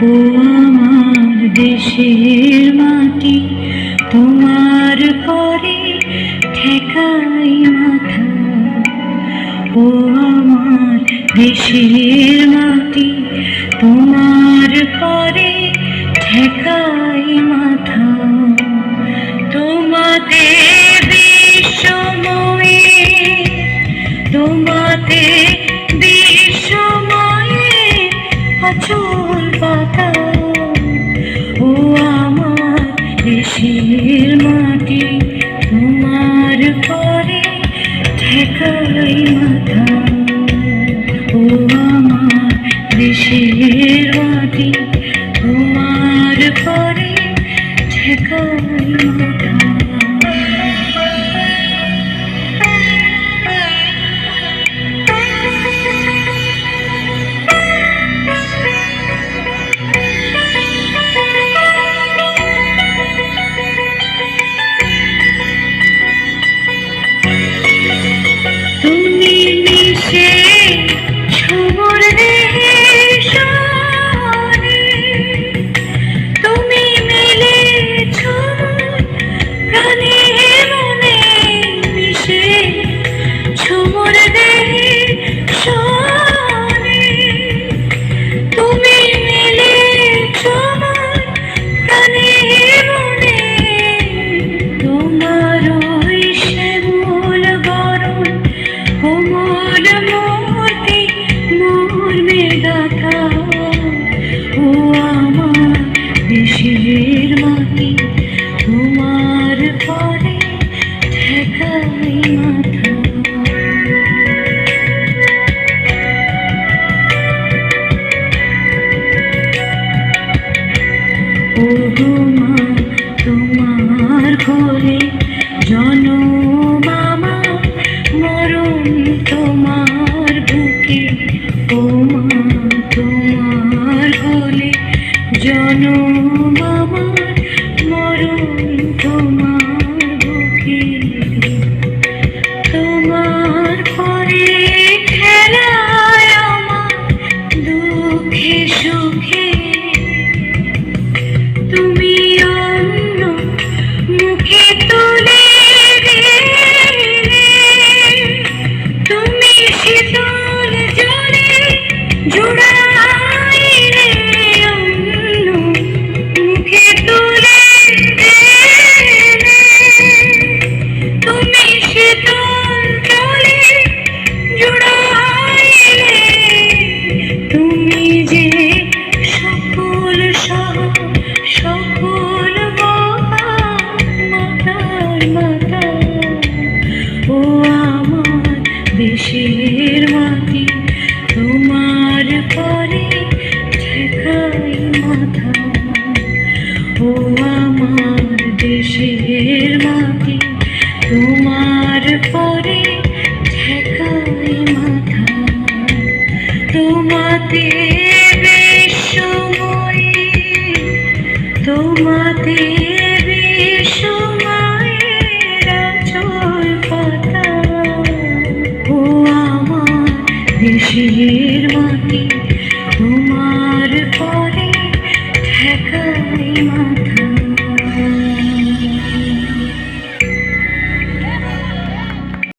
ও আমার দেশের মাটি, তোমার পরে ঠেকাই মাথা। ও আমার দেশের মাটি, তোমার পরে ঠেকাই মাথা। তোমাতে বিশ্বময়ে, তোমাতে বিশ্বময়ে আচল পাতা। ও আমার দেশের মাটি, তোমার পরে ঠেকাই মাথা। ও আমার দেশের মাটি, তোমার পরে ঠেকাই মাথা। তুমি মিশে ছোবর দেহে সনে, তুমি মিলেছ প্রাণে মনে। মিশে ছোবর দেহে সনে, তুমি মিলেছ প্রাণে মনে। তোমার ওই শ্যামল বরণ কোমল মতি মর্মে গাথা। ও আমার দেশের মাটি, তোমার পরে ঠেকাই মাথা। ও মা, তোমার ঘরে জনম আমার, মরণ তোমার বুকে। ও মা, তোমার ঘরে জনম আমার, মরণ তোমার বুকে। তোমার পরে খেলায় আমার দুঃখে সুখে। তুমি অন্য মুখে তুলে দিলে, তুমি শীতল জলে জুড়াইলে। অন্য মুখে তুলে দিলে, তুমি শীতল জলে জুড়াইলে। তুমি যে সকল সহ সকল মাতার মাতা। ও আমার দেশের মাটি, তোমার পরে ঠেকাই মাথা। ও আমার দেশের মাটি, তোমার পরে ঠেকাই মাথা। তোমাতে বিশ্বময়ে, তোমাতে বিশ্বময়ের আচল পাতা। ও আমার দেশের মাটি,